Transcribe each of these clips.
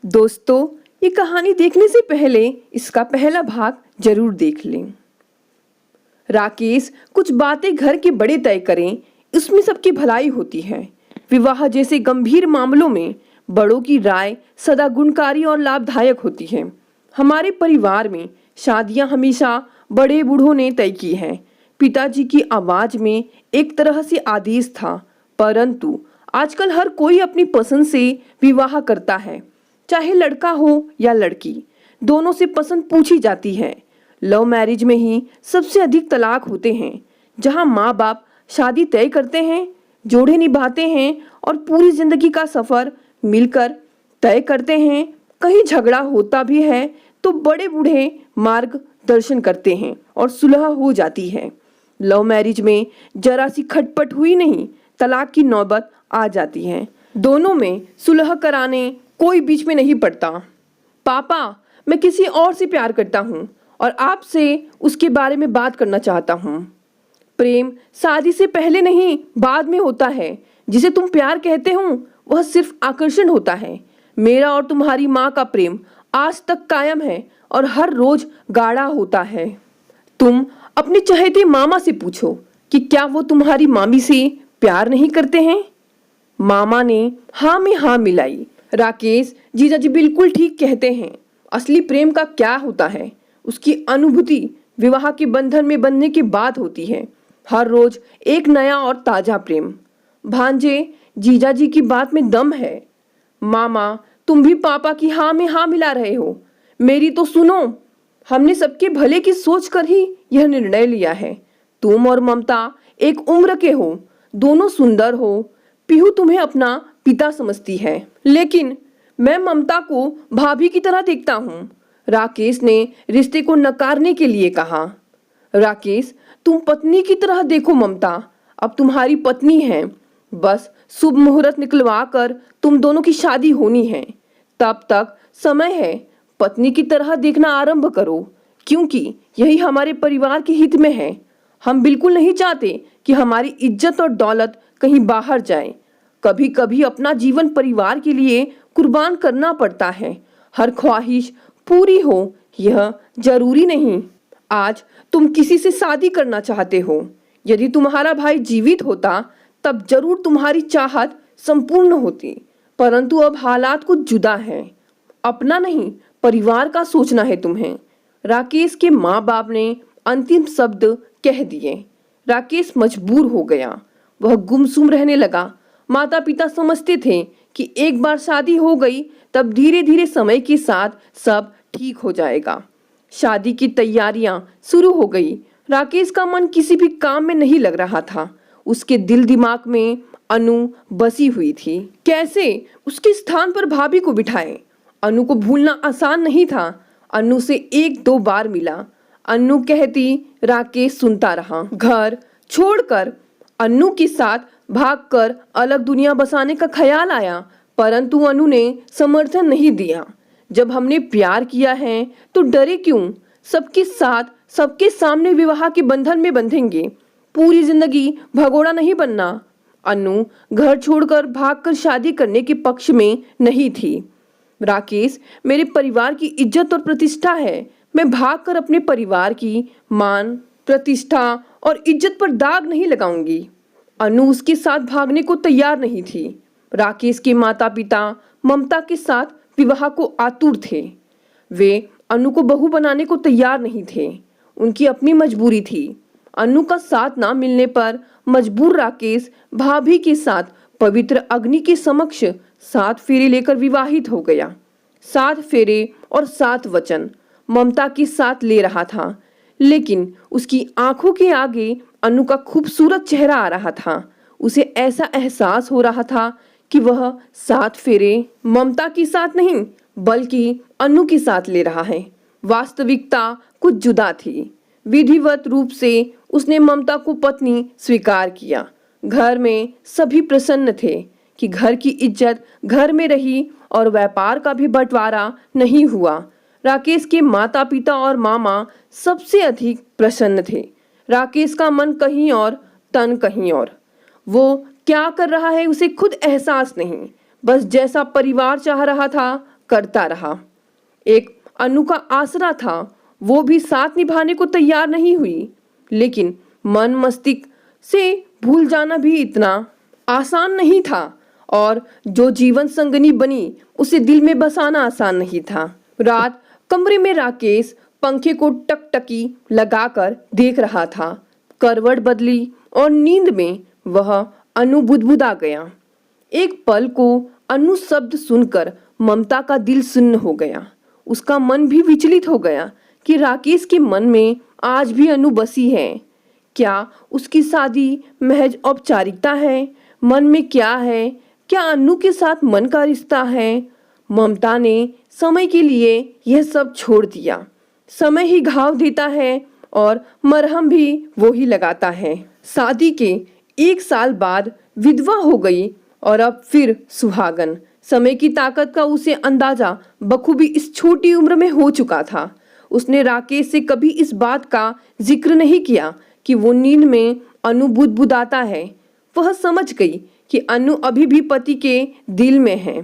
दोस्तों, ये कहानी देखने से पहले इसका पहला भाग जरूर देख लें। राकेश कुछ बातें घर के बड़े तय करें, इसमें सबकी भलाई होती है। विवाह जैसे गंभीर मामलों में बड़ों की राय सदा गुणकारी और लाभदायक होती है। हमारे परिवार में शादियां हमेशा बड़े बूढ़ों ने तय की हैं। पिताजी की आवाज में एक तरह से आदेश था, परंतु आजकल हर कोई अपनी पसंद से विवाह करता है। चाहे लड़का हो या लड़की, दोनों से पसंद पूछी जाती है। लव मैरिज में ही सबसे अधिक तलाक होते हैं। जहां माँ बाप शादी तय करते हैं, जोड़े निभाते हैं और पूरी जिंदगी का सफर मिलकर तय करते हैं। कहीं झगड़ा होता भी है तो बड़े बूढ़े मार्गदर्शन करते हैं और सुलह हो जाती है। लव मैरिज में जरा सी खटपट हुई नहीं, तलाक की नौबत आ जाती है। दोनों में सुलह कराने कोई बीच में नहीं पड़ता। पापा, मैं किसी और से प्यार करता हूँ और आपसे उसके बारे में बात करना चाहता हूँ। प्रेम शादी से पहले नहीं, बाद में होता है। जिसे तुम प्यार कहते हो वह सिर्फ आकर्षण होता है। मेरा और तुम्हारी माँ का प्रेम आज तक कायम है और हर रोज गाढ़ा होता है। तुम अपने चहेते मामा से पूछो कि क्या वो तुम्हारी मामी से प्यार नहीं करते हैं। मामा ने हाँ में हाँ मिलाई। राकेश, जीजाजी बिल्कुल ठीक कहते हैं। असली प्रेम का क्या होता है, उसकी अनुभूति विवाह के बंधन में बंधने के बाद होती है। हर रोज एक नया और ताजा प्रेम। भांजे, जीजाजी की बात में दम है। मामा, तुम भी पापा की हाँ में हाँ मिला रहे हो। मेरी तो सुनो। हमने सबके भले की सोच कर ही यह निर्णय लिया है। तुम और ममता एक उम्र के हो, दोनों सुंदर हो। पीहू तुम्हें अपना पिता समझती है, लेकिन मैं ममता को भाभी की तरह देखता हूँ। राकेश ने रिश्ते को नकारने के लिए कहा। राकेश, तुम पत्नी की तरह देखो ममता, अब तुम्हारी पत्नी है। बस शुभ मुहूर्त निकलवा कर तुम दोनों की शादी होनी है। तब तक समय है, पत्नी की तरह देखना आरंभ करो, क्योंकि यही हमारे परिवार के हित में है। हम बिल्कुल नहीं चाहते कि हमारी इज्जत और दौलत कहीं बाहर जाए। कभी कभी अपना जीवन परिवार के लिए कुर्बान करना पड़ता है। हर ख्वाहिश पूरी हो यह जरूरी नहीं। आज तुम किसी से शादी करना चाहते हो। यदि तुम्हारा भाई जीवित होता तब जरूर तुम्हारी चाहत संपूर्ण होती, परंतु अब हालात कुछ जुदा हैं। अपना नहीं, परिवार का सोचना है तुम्हें। राकेश के माँ बाप ने अंतिम शब्द कह दिए। राकेश मजबूर हो गया। वह गुमसुम रहने लगा। माता पिता समझते थे कि एक बार शादी हो गई तब धीरे धीरे समय के साथ सब ठीक हो जाएगा। शादी की तैयारियां शुरू हो गई। राकेश का मन किसी भी काम में नहीं लग रहा था। उसके दिल दिमाग में अनु बसी हुई थी। कैसे उसके स्थान पर भाभी को बिठाए। अनु को भूलना आसान नहीं था। अनु से एक दो बार मिला। अनु कहती, राकेश सुनता रहा। घर छोड़कर अनु के साथ भागकर अलग दुनिया बसाने का ख्याल आया, परंतु अनु ने समर्थन नहीं दिया। जब हमने प्यार किया है तो डरे क्यों। सबके साथ सबके सामने विवाह के बंधन में बंधेंगे। पूरी जिंदगी भगोड़ा नहीं बनना। अनु घर छोड़कर भागकर शादी करने के पक्ष में नहीं थी। राकेश, मेरे परिवार की इज्जत और प्रतिष्ठा है। मैं भागकर अपने परिवार की मान, प्रतिष्ठा और इज्जत पर दाग नहीं लगाऊंगी। अनु उसके साथ भागने को तैयार नहीं थी। राकेश के माता पिता ममता के साथ विवाह को आतुर थे। वे अनु को बहू बनाने को तैयार नहीं थे। उनकी अपनी मजबूरी थी। अनु का साथ ना मिलने पर मजबूर राकेश भाभी के साथ पवित्र अग्नि के समक्ष 7 फेरे लेकर विवाहित हो गया। 7 फेरे और 7 वचन ममता के साथ ले रहा था, लेकिन उसकी आंखों के आगे अनु का खूबसूरत चेहरा आ रहा था। उसे ऐसा एहसास हो रहा था कि वह 7 फेरे ममता के साथ नहीं बल्कि अनु के साथ ले रहा है। वास्तविकता कुछ जुदा थी। विधिवत रूप से उसने ममता को पत्नी स्वीकार किया। घर में सभी प्रसन्न थे कि घर की इज्जत घर में रही और व्यापार का भी बंटवारा नहीं हुआ। राकेश के माता पिता और मामा सबसे अधिक प्रसन्न थे। राकेश का मन कहीं और, तन कहीं और। वो क्या कर रहा है उसे खुद एहसास नहीं। बस जैसा परिवार चाह रहा था करता रहा। एक अनु का आसरा था, वो भी साथ निभाने को तैयार नहीं हुई। लेकिन मन मस्तिष्क से भूल जाना भी इतना आसान नहीं था, और जो जीवन संगनी बनी उसे दिल में बसाना आसान नहीं था। रात कमरे में राकेश पंखे को टकटकी लगाकर देख रहा था। करवट बदली और नींद में वह अनु बुदबुदा गया। एक पल को अनु शब्द सुनकर ममता का दिल सुन्न हो गया। उसका मन भी विचलित हो गया कि राकेश के मन में आज भी अनु बसी है। क्या उसकी शादी महज औपचारिकता है? मन में क्या है? क्या अनु के साथ मन का रिश्ता है? ममता ने समय के लिए यह सब छोड़ दिया। समय ही घाव देता है और मरहम भी वो ही लगाता है। शादी के 1 साल बाद विधवा हो गई और अब फिर सुहागन। समय की ताकत का उसे अंदाजा बखूबी इस छोटी उम्र में हो चुका था। उसने राकेश से कभी इस बात का जिक्र नहीं किया कि वो नींद में अनु बुदबुदाता है। वह समझ गई कि अनु अभी भी पति के दिल में है।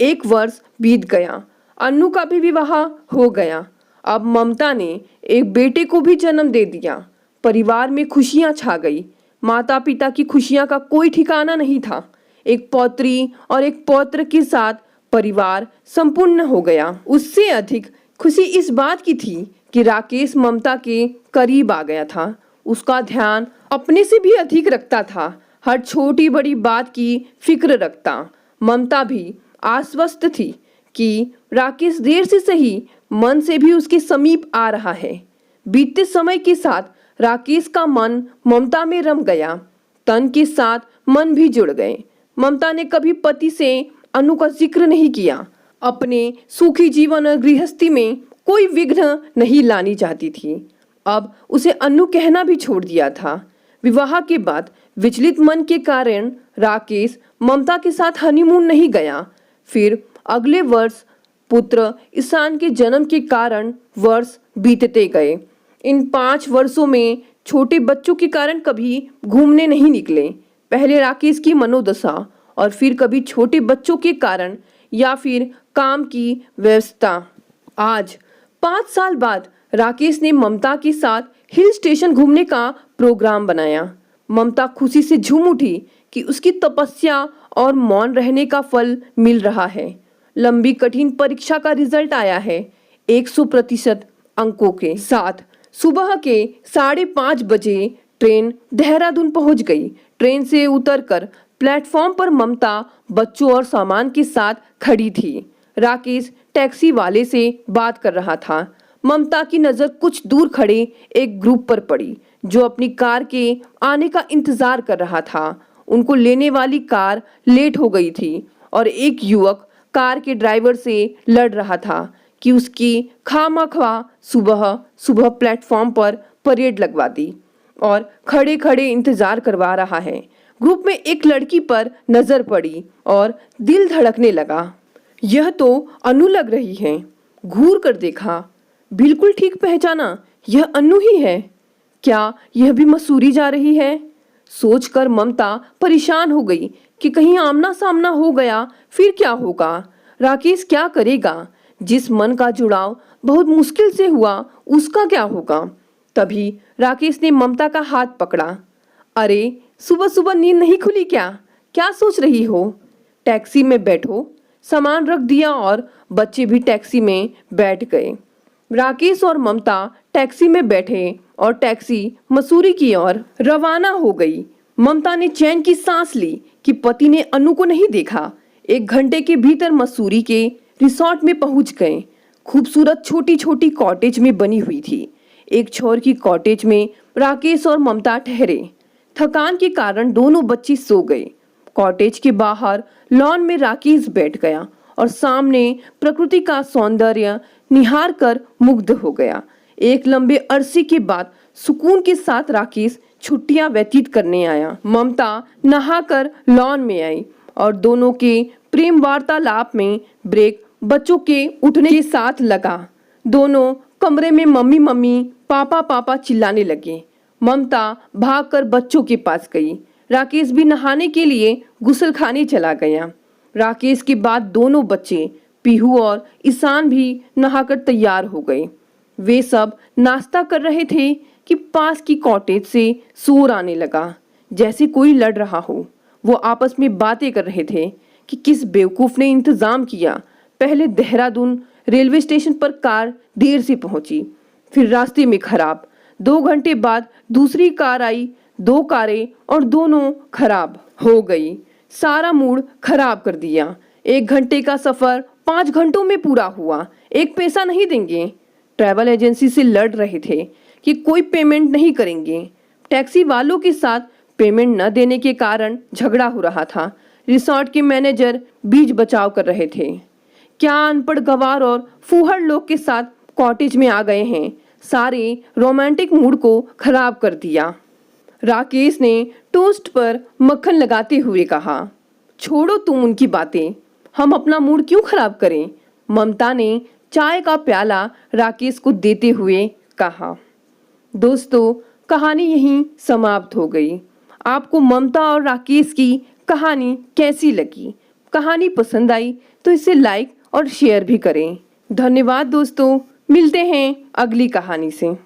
1 वर्ष बीत गया, अनु का भी विवाह हो गया। अब ममता ने एक बेटे को भी जन्म दे दिया। परिवार में खुशियां छा गई। माता पिता की खुशियां का कोई ठिकाना नहीं था। एक पौत्री और एक पौत्र के साथ परिवार संपूर्ण हो गया। उससे अधिक खुशी इस बात की थी कि राकेश ममता के करीब आ गया था। उसका ध्यान अपने से भी अधिक रखता था, हर छोटी बड़ी बात की फिक्र रखता। ममता भी आश्वस्त थी कि राकेश देर से सही मन से भी उसके समीप आ रहा है। बीतते समय के साथ राकेश का मन ममता में रम गया। तन के साथ मन भी जुड़ गए। ममता ने कभी पति से अनु का जिक्र नहीं किया। अपने सुखी जीवन और गृहस्थी में कोई विघ्न नहीं लानी चाहती थी। अब उसे अनु कहना भी छोड़ दिया था। विवाह के बाद विचलित मन के कारण राकेश ममता के साथ हनीमून नहीं गया। फिर अगले वर्ष पुत्र ईशान के जन्म के कारण वर्ष बीतते गए। इन 5 वर्षों में छोटे बच्चों के कारण कभी घूमने नहीं निकले। पहले राकेश की मनोदशा और फिर कभी छोटे बच्चों के कारण या फिर काम की व्यस्तता। आज 5 साल बाद राकेश ने ममता के साथ हिल स्टेशन घूमने का प्रोग्राम बनाया। ममता खुशी से झूम उठी कि उसकी तपस्या और मौन रहने का फल मिल रहा है। लंबी कठिन परीक्षा का रिजल्ट आया है। 100% अंकों के साथ सुबह के 5:30 बजे ट्रेन देहरादून पहुंच गई। ट्रेन से उतरकर प्लेटफॉर्म पर ममता बच्चों और सामान के साथ खड़ी थी। राकेश टैक्सी वाले से बात कर रहा था। ममता की नज़र कुछ दूर खड़े एक ग्रुप पर पड़ी जो अपनी कार के आने का इंतजार कर रहा था। उनको लेने वाली कार लेट हो गई थी और एक युवक कार के ड्राइवर से लड़ रहा था कि उसकी खामखा सुबह सुबह प्लेटफॉर्म पर परेड लगवा दी और खड़े खड़े इंतजार करवा रहा है। ग्रुप में एक लड़की पर नजर पड़ी और दिल धड़कने लगा। यह तो अनु लग रही है। घूर कर देखा, बिल्कुल ठीक पहचाना, यह अनु ही है। क्या यह भी मसूरी जा रही है? सोचकर ममता परेशान हो गई कि कहीं आमना सामना हो गया फिर क्या होगा। राकेश क्या करेगा? जिस मन का जुड़ाव बहुत मुश्किल से हुआ उसका क्या होगा? तभी राकेश ने ममता का हाथ पकड़ा। अरे सुबह सुबह नींद नहीं खुली क्या? क्या सोच रही हो? टैक्सी में बैठो। सामान रख दिया और बच्चे भी टैक्सी में बैठ गए। राकेश और ममता टैक्सी में बैठे और टैक्सी मसूरी की ओर रवाना हो गई। ममता ने चैन की सांस ली कि पति ने अनु को नहीं देखा। 1 घंटे के भीतर मसूरी के रिसोर्ट में पहुंच गए। खूबसूरत छोटी छोटी कॉटेज में बनी हुई थी। एक छोर की कॉटेज में राकेश और ममता ठहरे। थकान के कारण दोनों बच्चे सो गए। कॉटेज के बाहर लॉन में राकेश बैठ गया और सामने प्रकृति का सौंदर्य निहार कर मुग्ध हो गया। एक लंबे अरसे के बाद सुकून के साथ राकेश छुट्टियां व्यतीत करने आया। ममता नहाकर लॉन में आई और दोनों के प्रेम वार्तालाप में ब्रेक बच्चों के उठने के साथ लगा। दोनों कमरे में मम्मी मम्मी पापा पापा चिल्लाने लगे। ममता भागकर बच्चों के पास गई। राकेश भी नहाने के लिए गुसलखाने चला गया। राकेश के बाद दोनों बच्चे पीहू और ईशान भी नहाकर तैयार हो गए। वे सब नाश्ता कर रहे थे कि पास की कॉटेज से शोर आने लगा, जैसे कोई लड़ रहा हो। वो आपस में बातें कर रहे थे कि किस बेवकूफ ने इंतजाम किया। पहले देहरादून रेलवे स्टेशन पर कार देर से पहुंची, फिर रास्ते में खराब। 2 घंटे बाद दूसरी कार आई, 2 कारें और दोनों खराब हो गई। सारा मूड खराब कर दिया। 1 घंटे का सफर 5 घंटों में पूरा हुआ। एक पैसा नहीं देंगे। ट्रैवल एजेंसी से लड़ रहे थे कि कोई पेमेंट नहीं करेंगे। टैक्सी वालों के साथ पेमेंट न देने के कारण झगड़ा हो रहा था। रिसोर्ट के मैनेजर बीच बचाव कर रहे थे। क्या अनपढ़ गवार और फूहड़ लोग के साथ कॉटेज में आ गए हैं। सारे रोमांटिक मूड को खराब कर दिया। राकेश ने टोस्ट पर मक्खन लगाते हुए कहा, छोड़ो तुम उनकी बातें, हम अपना मूड क्यों खराब करें। ममता ने चाय का प्याला राकेश को देते हुए कहा। दोस्तों, कहानी यहीं समाप्त हो गई। आपको ममता और राकेश की कहानी कैसी लगी? कहानी पसंद आई तो इसे लाइक और शेयर भी करें। धन्यवाद दोस्तों, मिलते हैं अगली कहानी से।